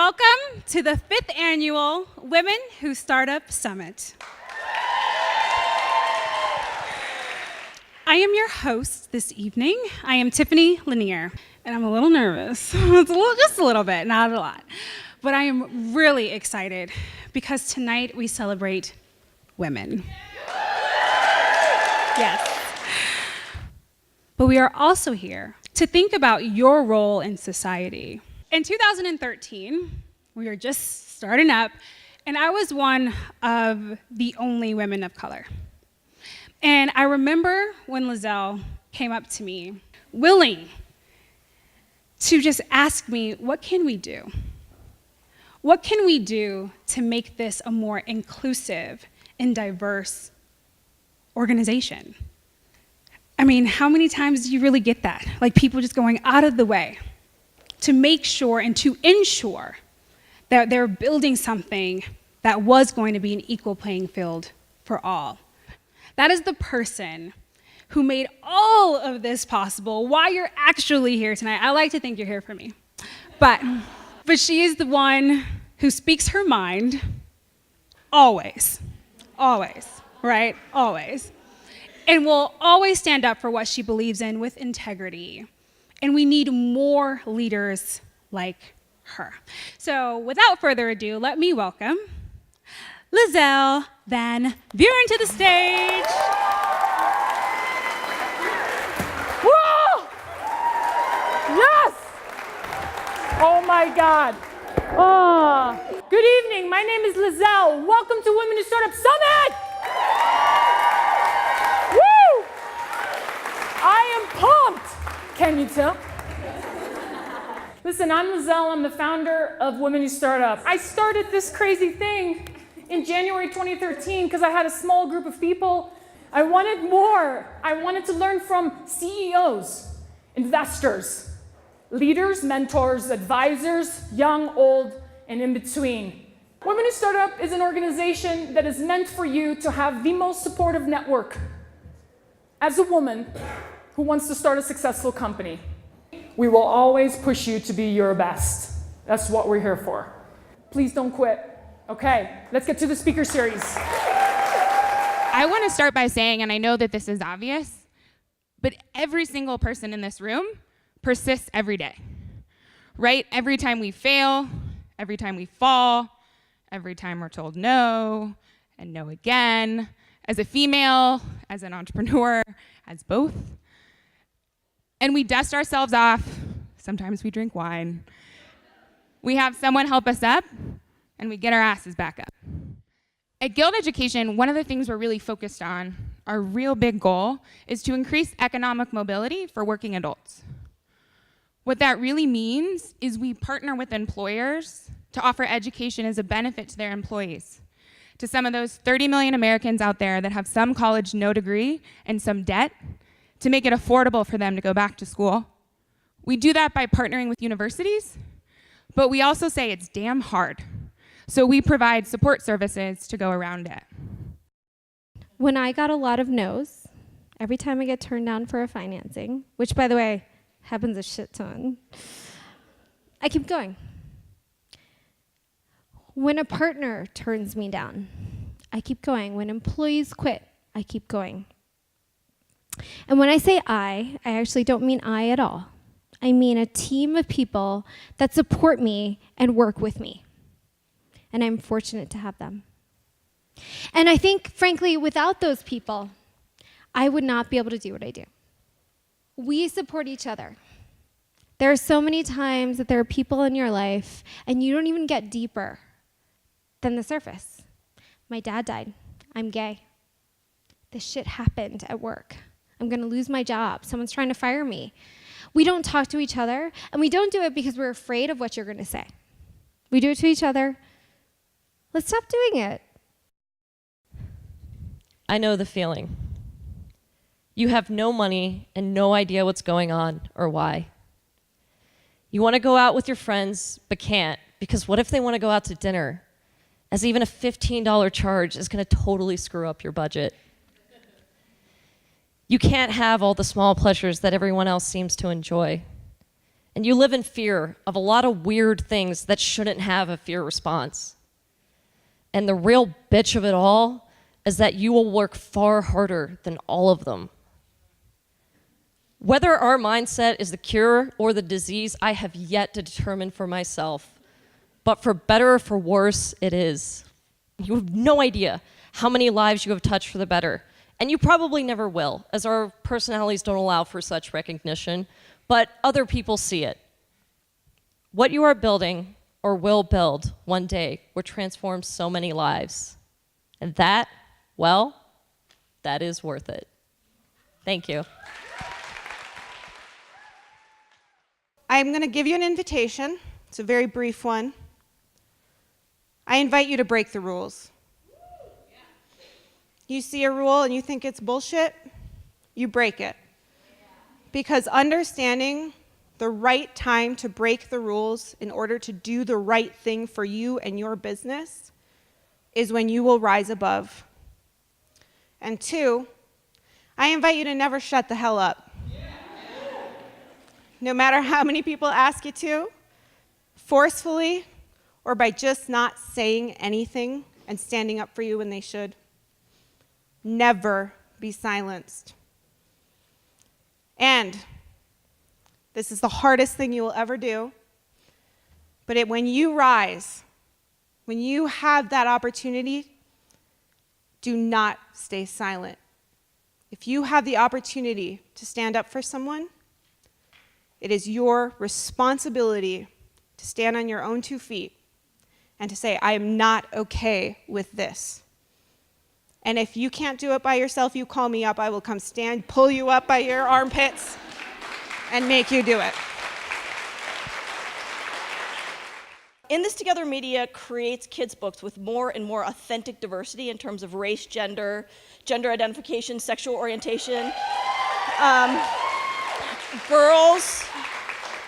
Welcome to the 5th annual Women Who Startup Summit. I am your host this evening. I am Tiffany Lanier, and I'm a little nervous. Just a little bit, not a lot. But I am really excited because tonight we celebrate women. Yes. But we are also here to think about your role in society. In 2013, we were just starting up, and I was one of the only women of color. And I remember when Lizelle came up to me, willing to just ask me, what can we do? What can we do to make this a more inclusive and diverse organization? I mean, how many times do you really get that? Like people just going out of the way to make sure and to ensure that they're building something that was going to be an equal playing field for all. That is the person who made all of this possible, why you're actually here tonight. I like to think you're here for me. But she is the one who speaks her mind always, right? Always. And will always stand up for what she believes in with integrity. And we need more leaders like her. So without further ado, let me welcome Lizelle Van Buren to the stage. Whoa! Yes! Oh my God. Oh. Good evening. My name is Lizelle. Welcome to Women Who Startup Summit. Woo! I am pumped. Can you tell? Listen, I'm Lizelle. I'm the founder of Women Who Startup. I started this crazy thing in January 2013 because I had a small group of people. I wanted more. I wanted to learn from CEOs, investors, leaders, mentors, advisors, young, old, and in between. Women Who Startup is an organization that is meant for you to have the most supportive network as a woman who wants to start a successful company. We will always push you to be your best. That's what we're here for. Please don't quit. Okay, let's get to the speaker series. I want to start by saying, and I know that this is obvious, but every single person in this room persists every day, right? Every time we fail, every time we fall, every time we're told no, and no again, as a female, as an entrepreneur, as both. And we dust ourselves off. Sometimes we drink wine. We have someone help us up, and we get our asses back up. At Guild Education, one of the things we're really focused on, our real big goal, is to increase economic mobility for working adults. What that really means is we partner with employers to offer education as a benefit to their employees. To some of those 30 million Americans out there that have some college, no degree, and some debt, to make it affordable for them to go back to school. We do that by partnering with universities, but we also say it's damn hard. So we provide support services to go around it. When I got a lot of no's, every time I get turned down for a financing, which by the way, happens a shit ton, I keep going. When a partner turns me down, I keep going. When employees quit, I keep going. And when I say I actually don't mean I at all. I mean a team of people that support me and work with me. And I'm fortunate to have them. And I think, frankly, without those people, I would not be able to do what I do. We support each other. There are so many times that there are people in your life and you don't even get deeper than the surface. My dad died. I'm gay. This shit happened at work. I'm gonna lose my job. Someone's trying to fire me. We don't talk to each other, and we don't do it because we're afraid of what you're gonna say. We do it to each other. Let's stop doing it. I know the feeling. You have no money and no idea what's going on or why. You wanna go out with your friends, but can't, because what if they wanna go out to dinner? As even a $15 charge is gonna totally screw up your budget. You can't have all the small pleasures that everyone else seems to enjoy. And you live in fear of a lot of weird things that shouldn't have a fear response. And the real bitch of it all is that you will work far harder than all of them. Whether our mindset is the cure or the disease, I have yet to determine for myself. But for better or for worse, it is. You have no idea how many lives you have touched for the better. And you probably never will, as our personalities don't allow for such recognition, but other people see it. What you are building or will build one day will transform so many lives. And that, well, that is worth it. Thank you. I'm going to give you an invitation. It's a very brief one. I invite you to break the rules. You see a rule and you think it's bullshit, you break it. Because understanding the right time to break the rules in order to do the right thing for you and your business is when you will rise above. And 2, I invite you to never shut the hell up. No matter how many people ask you to, forcefully, or by just not saying anything and standing up for you when they should. Never be silenced. And this is the hardest thing you will ever do, but when you rise, when you have that opportunity, do not stay silent. If you have the opportunity to stand up for someone, it is your responsibility to stand on your own 2 feet and to say, I am not okay with this. And if you can't do it by yourself, you call me up. I will come stand, pull you up by your armpits, and make you do it. In This Together Media creates kids' books with more and more authentic diversity in terms of race, gender, gender identification, sexual orientation.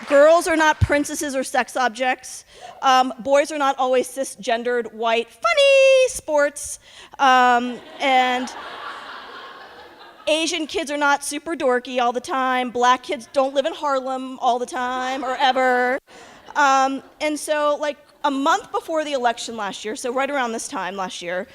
Girls are not princesses or sex objects. Boys are not always cisgendered, white, funny sports. And Asian kids are not super dorky all the time. Black kids don't live in Harlem all the time or ever. And so, like, a month before the election last year, so right around this time last year,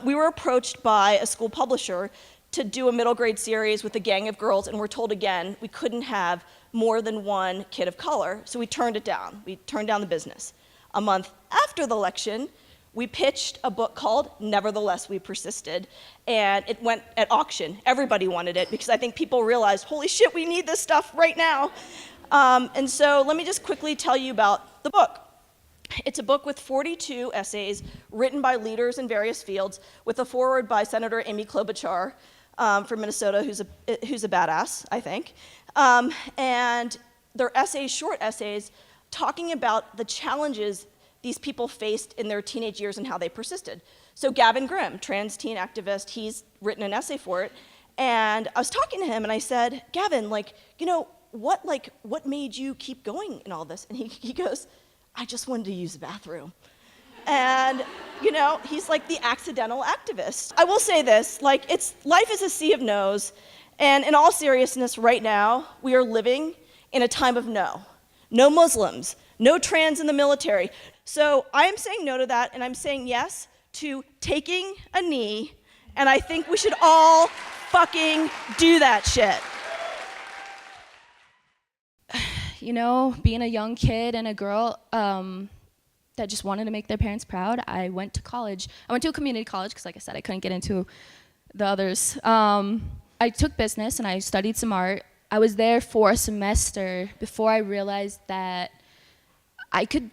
we were approached by a school publisher to do a middle grade series with a gang of girls, and we're told again we couldn't have more than one kid of color, so we turned it down. We turned down the business. A month after the election, we pitched a book called Nevertheless We Persisted, and it went at auction. Everybody wanted it because I think people realized, holy shit, we need this stuff right now. And so let me just quickly tell you about the book. It's a book with 42 essays written by leaders in various fields, with a foreword by Senator Amy Klobuchar from Minnesota, who's a badass, I think. And they're essays, short essays, talking about the challenges these people faced in their teenage years and how they persisted. So Gavin Grimm, trans teen activist, he's written an essay for it. And I was talking to him and I said, Gavin, what made you keep going in all this? And he goes, I just wanted to use the bathroom. And, he's like the accidental activist. I will say this, life is a sea of no's. And in all seriousness, right now, we are living in a time of no. No Muslims, no trans in the military. So I am saying no to that, and I'm saying yes to taking a knee, and I think we should all fucking do that shit. Being a young kid and a girl that just wanted to make their parents proud, I went to college. I went to a community college because, like I said, I couldn't get into the others. I took business and I studied some art. I was there for a semester before I realized that I could,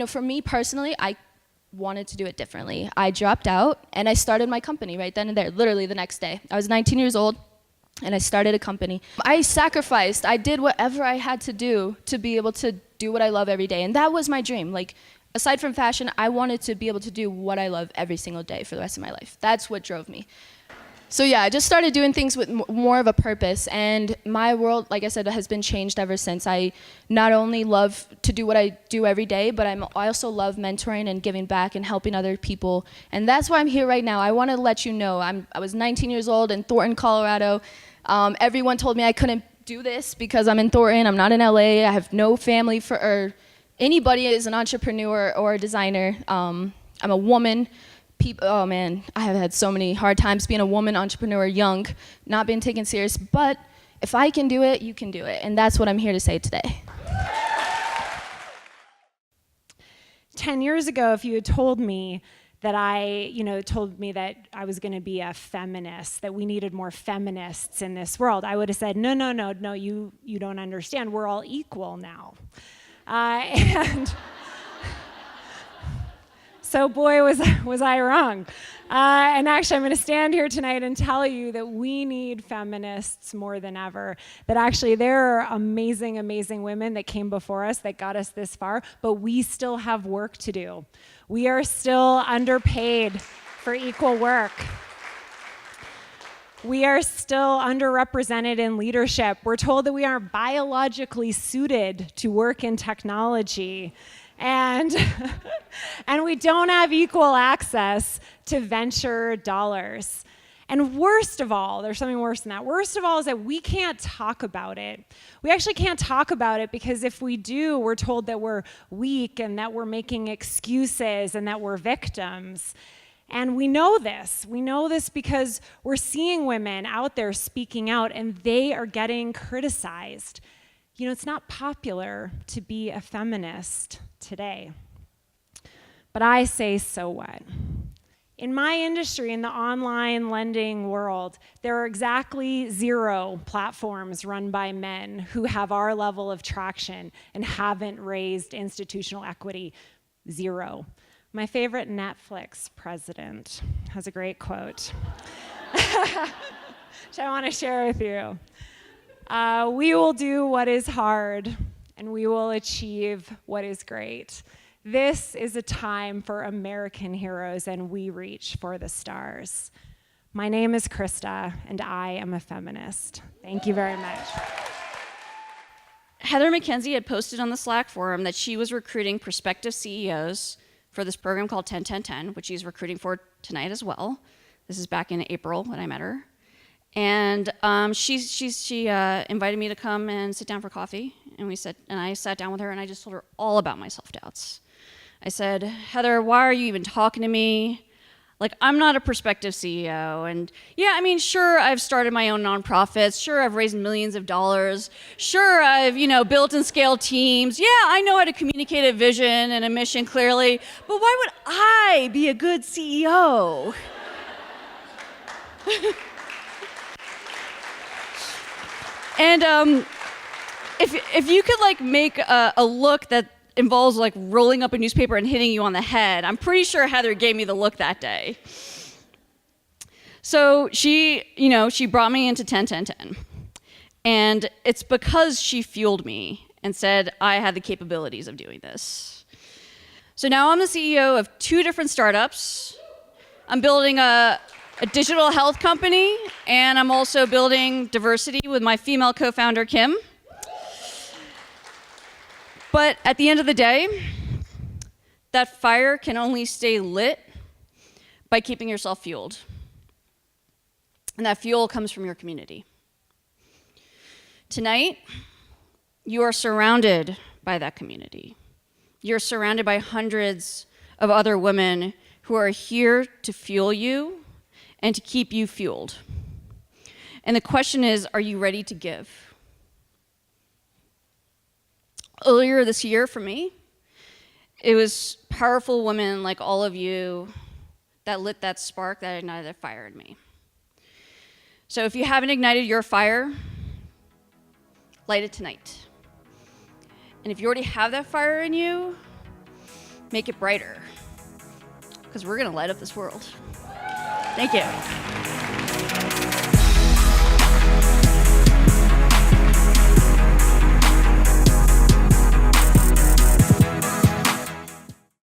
for me personally, I wanted to do it differently. I dropped out and I started my company right then and there, literally the next day. I was 19 years old and I started a company. I sacrificed, I did whatever I had to do to be able to do what I love every day. And that was my dream. Aside from fashion, I wanted to be able to do what I love every single day for the rest of my life. That's what drove me. So yeah, I just started doing things with more of a purpose, and my world, like I said, has been changed ever since. I not only love to do what I do every day, but I also love mentoring and giving back and helping other people, and that's why I'm here right now. I want to let you know, I was 19 years old in Thornton, Colorado. Everyone told me I couldn't do this because I'm in Thornton, I'm not in LA, I have no family or anybody is an entrepreneur or a designer. I'm a woman. Oh man, I have had so many hard times being a woman entrepreneur, young, not being taken serious, but if I can do it, you can do it, and that's what I'm here to say today. 10 years ago, if you had told me that told me that I was going to be a feminist, that we needed more feminists in this world, I would have said, no, you don't understand. We're all equal now. And so boy, was I wrong. And actually, I'm going to stand here tonight and tell you that we need feminists more than ever. That actually there are amazing, amazing women that came before us that got us this far, but we still have work to do. We are still underpaid for equal work. We are still underrepresented in leadership. We're told that we aren't biologically suited to work in technology. And we don't have equal access to venture dollars. And worst of all, there's something worse than that. Worst of all is that we can't talk about it. We actually can't talk about it because if we do, we're told that we're weak and that we're making excuses and that we're victims. And we know this. We know this because we're seeing women out there speaking out and they are getting criticized. You know, it's not popular to be a feminist today. But I say, so what? In my industry, in the online lending world, there are exactly 0 platforms run by men who have our level of traction and haven't raised institutional equity. 0. My favorite Netflix president has a great quote, which I want to share with you. We will do what is hard, and we will achieve what is great. This is a time for American heroes, and we reach for the stars. My name is Krista, and I am a feminist. Thank you very much. Heather McKenzie had posted on the Slack forum that she was recruiting prospective CEOs for this program called 10-10-10, which she's recruiting for tonight as well. This is back in April when I met her. And she invited me to come and sit down for coffee, and I sat down with her, and I just told her all about my self-doubts. I said, Heather, why are you even talking to me? Like, I'm not a prospective CEO, and yeah, I mean, sure, I've started my own nonprofits, sure, I've raised millions of dollars, sure, I've, built and scaled teams, yeah, I know how to communicate a vision and a mission clearly, but why would I be a good CEO? And if you could make a look that involves rolling up a newspaper and hitting you on the head, I'm pretty sure Heather gave me the look that day. So she brought me into 10-10-10. And it's because she fueled me and said I had the capabilities of doing this. So now I'm the CEO of 2 different startups. I'm building a digital health company, and I'm also building diversity with my female co-founder, Kim. But at the end of the day, that fire can only stay lit by keeping yourself fueled. And that fuel comes from your community. Tonight, you are surrounded by that community. You're surrounded by hundreds of other women who are here to fuel you and to keep you fueled. And the question is, are you ready to give? Earlier this year for me, it was powerful women like all of you that lit that spark that ignited that fire in me. So if you haven't ignited your fire, light it tonight. And if you already have that fire in you, make it brighter, because we're gonna light up this world. Thank you.